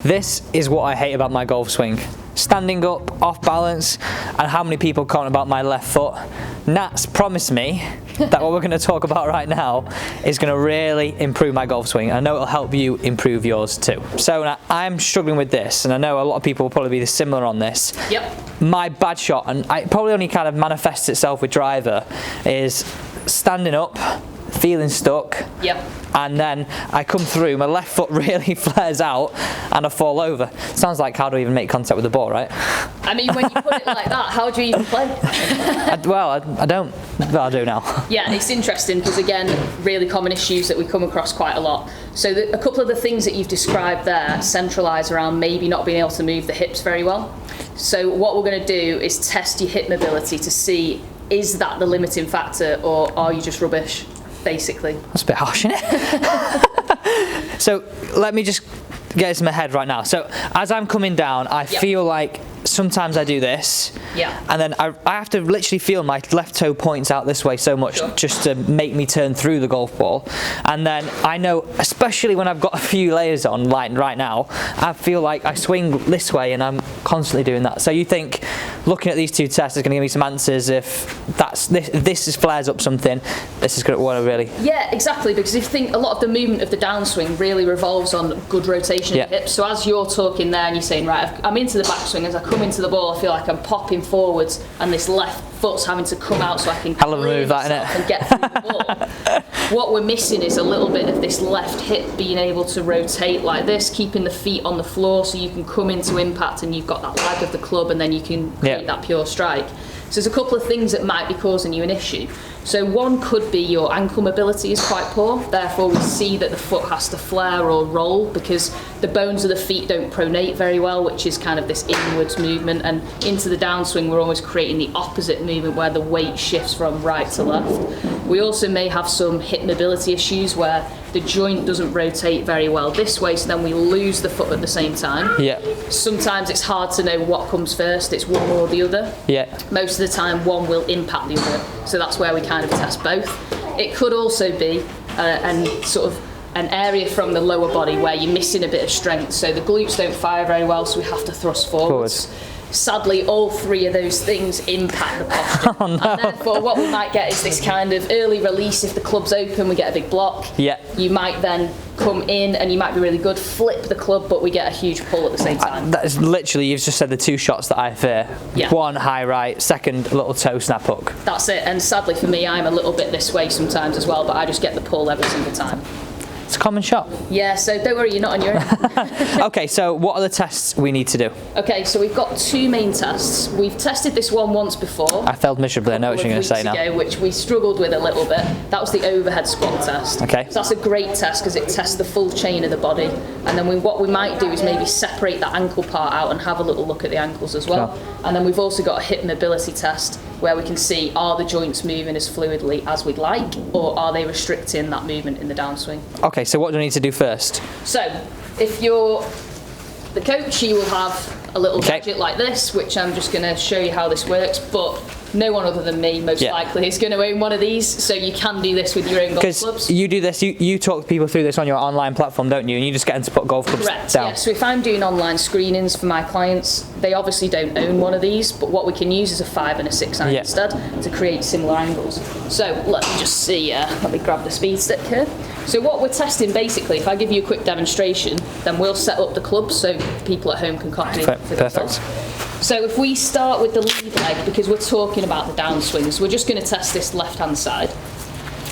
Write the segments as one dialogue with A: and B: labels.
A: This is what I hate about my golf swing. Standing up, off balance, and how many people comment about my left foot. Nat's promised me that what we're going to talk about right now is going to really improve my golf swing. I know it'll help you improve yours too. So Nat, I'm struggling with this, and I know a lot of people will probably be similar on this.
B: Yep.
A: My bad shot, and it probably only kind of manifests itself with driver, is standing up, feeling stuck.
B: Yep.
A: And then I come through, my left foot really flares out and I fall over. Sounds like how do I even make contact with the ball, right?
B: I mean, when you put it like that, how do you even play?
A: I don't, but I do now.
B: Yeah, it's interesting because, again, really common issues that we come across quite a lot. So a couple of the things that you've described there centralise around maybe not being able to move the hips very well. So what we're going to do is test your hip mobility to see, is that the limiting factor or are you just rubbish? Basically.
A: That's a bit harsh, isn't it? So let me just get this in my head right now. So as I'm coming down, I feel like sometimes I do this, and then I have to literally feel my left toe points out this way so much just to make me turn through the golf ball. And then I know, especially when I've got a few layers on, like right now, I feel like I swing this way and I'm constantly doing that. So you think looking at these two tests is going to give me some answers if this flares up something, this is going to want to really...
B: Yeah, exactly, because if you think a lot of the movement of the downswing really revolves on good rotation of the hips. So as you're talking there and you're saying, right, I'm into the backswing, as I come into the ball, I feel like I'm popping forwards and this left foot's having to come out so I can
A: move that,
B: and get through the ball. What we're missing is a little bit of this left hip being able to rotate like this, keeping the feet on the floor so you can come into impact and you've got that lag of the club and then you can create that pure strike. So there's a couple of things that might be causing you an issue. So one could be your ankle mobility is quite poor, therefore we see that the foot has to flare or roll because the bones of the feet don't pronate very well, which is kind of this inwards movement, and into the downswing we're almost creating the opposite movement where the weight shifts from right to left. We also may have some hip mobility issues where the joint doesn't rotate very well this way, so then we lose the foot at the same time.
A: Yeah.
B: Sometimes it's hard to know what comes first, it's one or the other.
A: Yeah.
B: Most of the time one will impact the other, so that's where we kind of test both. It could also be an area from the lower body where you're missing a bit of strength, so the glutes don't fire very well, so we have to thrust forwards. Sadly, all three of those things impact the posture.
A: Oh, no.
B: And therefore, what we might get is this kind of early release. If the club's open, we get a big block.
A: Yeah.
B: You might then come in and you might be really good, flip the club, but we get a huge pull at the same time.
A: That is literally, you've just said the two shots that I fear.
B: Yeah.
A: One, high right, second, little toe snap hook.
B: That's it, and sadly for me, I'm a little bit this way sometimes as well, but I just get the pull every single time.
A: It's a common shot.
B: Yeah, so don't worry, you're not on your own.
A: Okay, so what are the tests we need to do?
B: Okay, so we've got two main tests. We've tested this one once before.
A: I failed miserably, I know what you're going to say now.
B: Which we struggled with a little bit. That was the overhead squat test.
A: Okay.
B: So that's a great test because it tests the full chain of the body. And then what we might do is maybe separate that ankle part out and have a little look at the ankles as well. Sure. And then we've also got a hip mobility test where we can see, are the joints moving as fluidly as we'd like, or are they restricting that movement in the downswing?
A: Okay, so what do we need to do first?
B: So, if you're the coach, you will have a little gadget like this, which I'm just going to show you how this works, but no one other than me most likely is going to own one of these, so you can do this with your own golf clubs.
A: Because you do this, you talk people through this on your online platform, don't you? And you just get them to put golf clubs down.
B: Yeah, so if I'm doing online screenings for my clients, they obviously don't own one of these, but what we can use is a 5 and a 6 iron instead to create similar angles. So let me just see, let me grab the speed stick here. So what we're testing basically, if I give you a quick demonstration, then we'll set up the clubs so people at home can copy it for themselves. So if we start with the lead leg, because we're talking about the downswings, we're just going to test this left-hand side.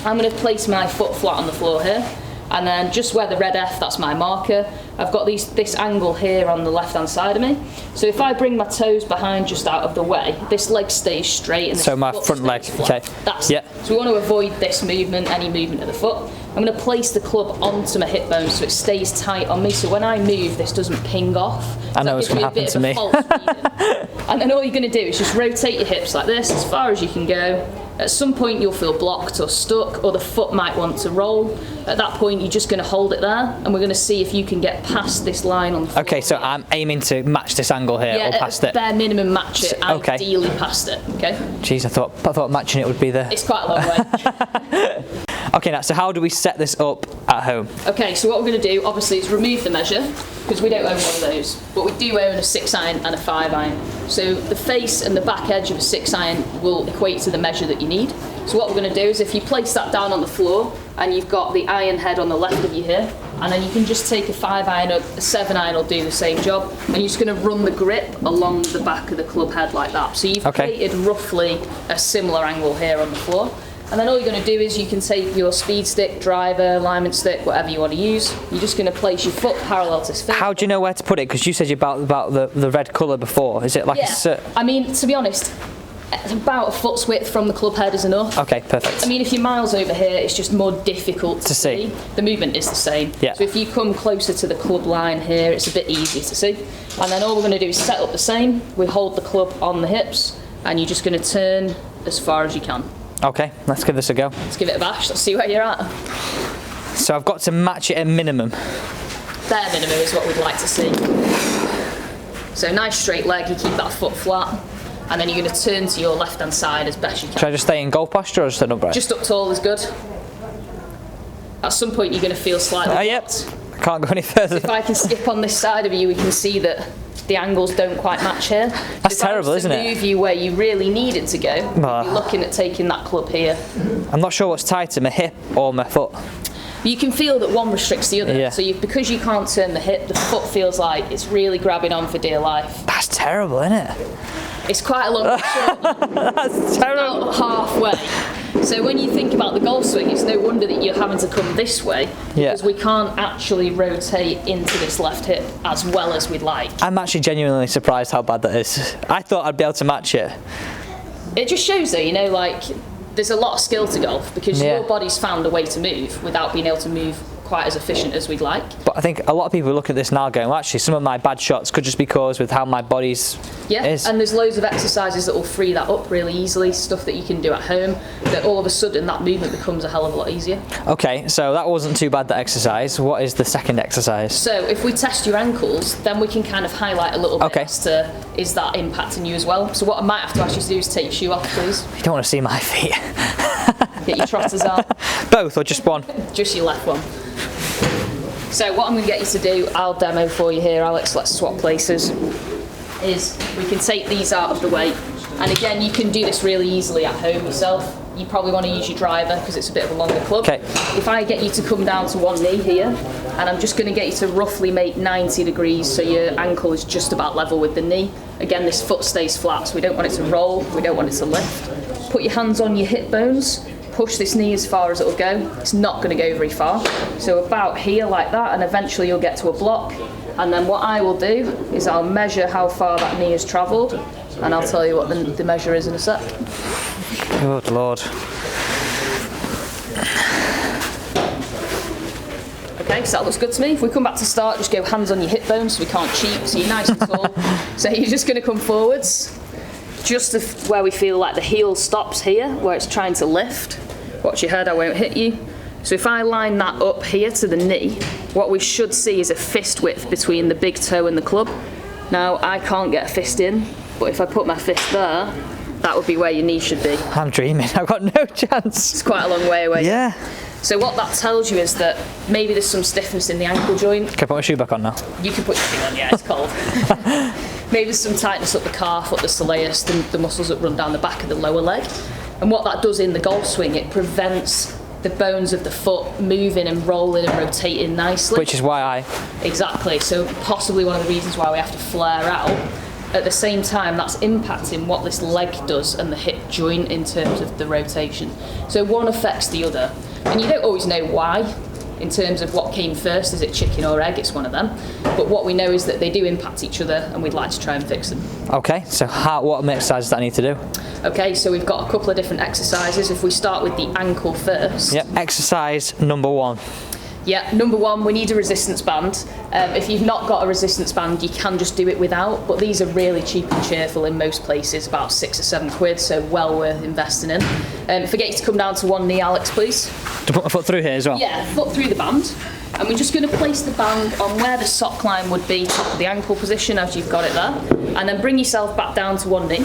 B: I'm going to place my foot flat on the floor here, and then just where the red F, that's my marker, I've got this angle here on the left-hand side of me. So if I bring my toes behind just out of the way, this leg stays straight and this
A: my front leg, okay.
B: That's it. So we want to avoid this movement, any movement of the foot. I'm going to place the club onto my hip bone so it stays tight on me, so when I move, this doesn't ping off.
A: I know it's going to happen to me.
B: And then all you're going to do is just rotate your hips like this as far as you can go. At some point you'll feel blocked or stuck, or the foot might want to roll. At that point you're just going to hold it there, and we're going to see if you can get past this line on the floor.
A: Okay, so I'm aiming to match this angle here, or past it?
B: Bare minimum match it, ideally past it, okay?
A: Jeez, I thought matching it would be there.
B: It's quite a long way.
A: Okay, now, so how do we set this up at home?
B: Okay, so what we're going to do, obviously, is remove the measure. because we don't own one of those, but we do own a 6-iron and a 5-iron. So the face and the back edge of a 6-iron will equate to the measure that you need. So what we're going to do is if you place that down on the floor and you've got the iron head on the left of you here, and then you can just take a 5-iron or a 7-iron will do the same job, and you're just going to run the grip along the back of the club head like that. So you've created roughly a similar angle here on the floor. And then all you're going to do is you can take your speed stick, driver, alignment stick, whatever you want to use. You're just going to place your foot parallel to spin.
A: How do you know where to put it? Because you said about the red colour before. Is it like a...
B: I mean, to be honest, about a foot's width from the club head is enough.
A: Okay, perfect.
B: I mean, if you're miles over here, it's just more difficult to see. The movement is the same.
A: Yeah.
B: So if you come closer to the club line here, it's a bit easier to see. And then all we're going to do is set up the same. We hold the club on the hips, and you're just going to turn as far as you can. Okay,
A: let's give this a go.
B: Let's give it a bash. Let's see where you're at.
A: So I've got to match it at minimum.
B: Bare minimum is what we'd like to see. So nice straight leg, you keep that foot flat, and then you're going to turn to your left-hand side as best you can.
A: Should I just stay in golf posture or just an upright?
B: Just up tall is good. At some point you're going to feel slightly
A: yep. I can't go any further.
B: If I can skip on this side of you, we can see that the angles don't quite match here.
A: That's terrible, isn't it?
B: Move you where you really need it to go. You're looking at taking that club here.
A: I'm not sure what's tighter, my hip or my foot.
B: You can feel that one restricts the other.
A: Yeah.
B: So because you can't turn the hip, the foot feels like it's really grabbing on for dear life.
A: That's terrible, isn't it?
B: It's quite a long
A: That's terrible.
B: About halfway. So when you think about the golf swing, it's no wonder that you're having to come this way, because we can't actually rotate into this left hip as well as we'd like.
A: I'm actually genuinely surprised how bad that is. I thought I'd be able to match it.
B: It just shows that, you know, like, there's a lot of skill to golf, because your body's found a way to move without being able to move quite as efficient as we'd like.
A: But I think a lot of people look at this now going, well, actually some of my bad shots could just be caused with how my body's is.
B: And there's loads of exercises that will free that up really easily, stuff that you can do at home, that all of a sudden that movement becomes a hell of a lot easier. Okay, so that wasn't too bad, that exercise. What is the second exercise? So if we test your ankles, then we can kind of highlight a little bit as to, is that impacting you as well? So what I might have to ask you to do is take your shoe off, please. You don't want to see my feet. Get your trotters out. Both or just one? Just your left one. So what I'm going to get you to do, I'll demo for you here, Alex, let's swap places, is we can take these out of the way. And again, you can do this really easily at home yourself. You probably want to use your driver because it's a bit of a longer club. Okay. If I get you to come down to one knee here, and I'm just going to get you to roughly make 90 degrees so your ankle is just about level with the knee. Again, this foot stays flat, so we don't want it to roll, we don't want it to lift. Put your hands on your hip bones. Push this knee as far as it'll go. It's not going to go very far. So about here like that, and eventually you'll get to a block. And then what I will do is I'll measure how far that knee has travelled, and I'll tell you what the measure is in a sec. Good Lord. Okay, so that looks good to me. If we come back to start, just go hands on your hip bones so we can't cheat, so you're nice and tall. So you're just going to come forwards. Just where we feel like the heel stops here, where it's trying to lift. Watch your head, I won't hit you. So if I line that up here to the knee, what we should see is a fist width between the big toe and the club. Now, I can't get a fist in, but if I put my fist there, that would be where your knee should be. I'm dreaming, I've got no chance. It's quite a long way away. Yeah. So what that tells you is that maybe there's some stiffness in the ankle joint. Can I put my shoe back on now? You can put your shoe on, yeah, it's cold. Maybe there's some tightness up the calf, up the soleus, the muscles that run down the back of the lower leg. And what that does in the golf swing, it prevents the bones of the foot moving and rolling and rotating nicely. Which is why Exactly, so possibly one of the reasons why we have to flare out. At the same time, that's impacting what this leg does and the hip joint in terms of the rotation. So one affects the other. And you don't always know why. In terms of what came first, is it chicken or egg? It's one of them. But what we know is that they do impact each other, and we'd like to try and fix them. Okay, so what exercises do I need to do? Okay, so we've got a couple of different exercises. If we start with the ankle first. Yep, exercise number 1. Yeah, number 1, we need a resistance band. If you've not got a resistance band, you can just do it without, but these are really cheap and cheerful in most places, about 6 or 7 quid, so well worth investing in. If I get you to come down to one knee, Alex, please. To put my foot through here as well? Yeah, foot through the band. And we're just going to place the band on where the sock line would be, top of the ankle position, as you've got it there. And then bring yourself back down to one knee.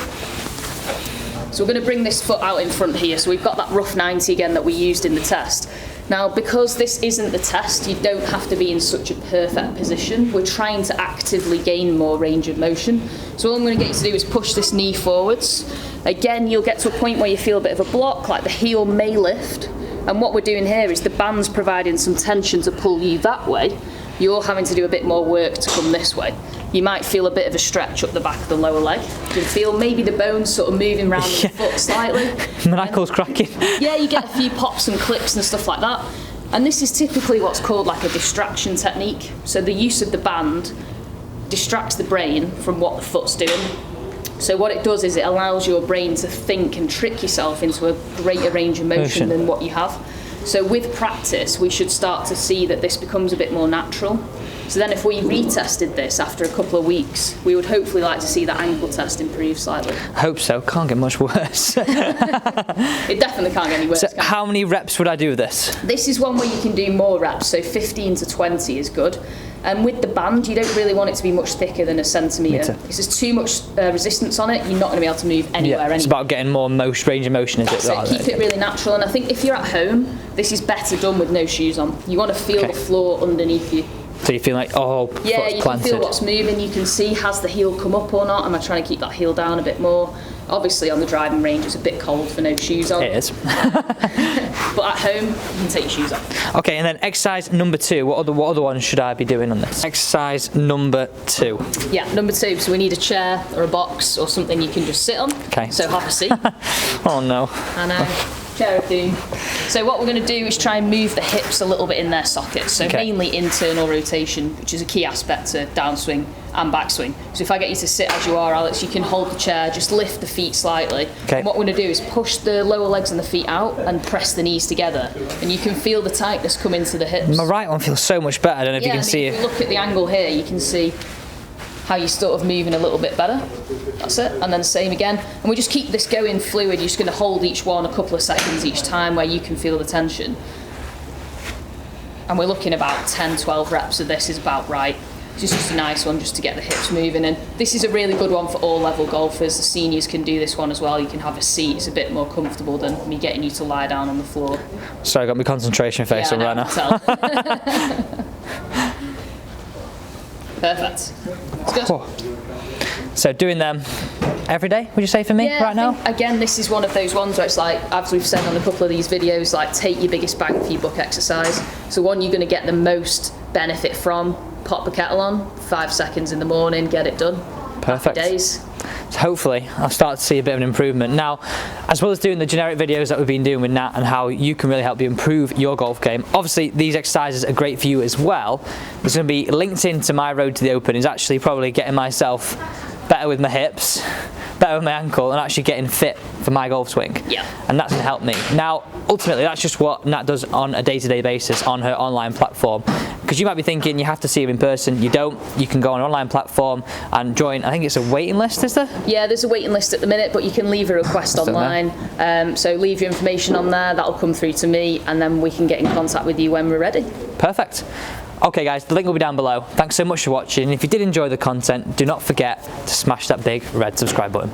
B: So we're going to bring this foot out in front here, so we've got that rough 90 again that we used in the test. Now, because this isn't the test, you don't have to be in such a perfect position. We're trying to actively gain more range of motion. So all I'm going to get you to do is push this knee forwards. Again, you'll get to a point where you feel a bit of a block, like the heel may lift. And what we're doing here is the band's providing some tension to pull you that way. You're having to do a bit more work to come this way. You might feel a bit of a stretch up the back of the lower leg. You can feel maybe the bones sort of moving around the foot slightly.
A: My ankle's cracking.
B: Yeah, you get a few pops and clicks and stuff like that. And this is typically what's called like a distraction technique. So the use of the band distracts the brain from what the foot's doing. So what it does is it allows your brain to think and trick yourself into a greater range of motion than what you have. So with practice, we should start to see that this becomes a bit more natural. So then if we retested this after a couple of weeks, we would hopefully like to see that ankle test improve slightly.
A: I hope so. Can't get much worse.
B: It definitely can't get any worse.
A: So how many reps would I do with this?
B: This is one where you can do more reps, so 15 to 20 is good. And with the band, you don't really want it to be much thicker than a centimetre. If there's too much resistance on it, you're not going to be able to move anywhere.
A: Yeah, it's about getting more range of motion, is it?
B: So keep it really natural. And I think if you're at home, this is better done with no shoes on. You want to feel the floor underneath you.
A: So you feel like, oh,
B: yeah,
A: foot's
B: you
A: planted.
B: can feel what's moving. You can see, has the heel come up or not? Am I trying to keep that heel down a bit more? Obviously, on the driving range, it's a bit cold for no shoes on.
A: It is.
B: But at home, you can take your shoes off.
A: Okay, and then exercise number 2. What other ones should I be doing on this? Exercise number 2.
B: Yeah, number 2. So we need a chair or a box or something you can just sit on.
A: Okay.
B: So have a seat.
A: Oh no.
B: I know. Chair of doom. So what we're going to do is try and move the hips a little bit in their sockets. So mainly internal rotation, which is a key aspect to downswing and backswing. So if I get you to sit as you are, Alex, you can hold the chair, just lift the feet slightly.
A: Okay.
B: And what we're going to do is push the lower legs and the feet out and press the knees together. And you can feel the tightness come into the hips.
A: My right one feels so much better. I don't know if you can see it.
B: If you look at the angle here, you can see how you're sort of moving a little bit better. That's it. And then same again. And we just keep this going fluid. You're just going to hold each one a couple of seconds each time where you can feel the tension. And we're looking about 10, 12 reps of this is about right. It's just a nice one just to get the hips moving. And this is a really good one for all level golfers. The seniors can do this one as well. You can have a seat. It's a bit more comfortable than me getting you to lie down on the floor.
A: Sorry, I got my concentration face on right now.
B: Perfect. It's good.
A: Oh. So doing them every day, would you say, for me right now?
B: Again, this is one of those ones where it's like, as we've said on a couple of these videos, like take your biggest bang for your buck exercise. So one you're going to get the most benefit from, pop the kettle on, 5 seconds in the morning, get it done.
A: Perfect.
B: Happy days.
A: So hopefully I'll start to see a bit of an improvement. Now, as well as doing the generic videos that we've been doing with Nat and how you can really help you improve your golf game, obviously these exercises are great for you as well. There's going to be linked into my road to the Open is actually probably getting myself better with my hips, better with my ankle, and actually getting fit for my golf swing.
B: Yeah.
A: And that's going to help me. Now, ultimately, that's just what Nat does on a day-to-day basis on her online platform. Because you might be thinking you have to see her in person. You don't. You can go on an online platform and join. I think it's a waiting list, is there? Yeah,
B: there's a waiting list at the minute, but you can leave a request online. So leave your information on there. That'll come through to me, and then we can get in contact with you when we're ready.
A: Perfect. Okay guys, the link will be down below. Thanks so much for watching. If you did enjoy the content, do not forget to smash that big red subscribe button.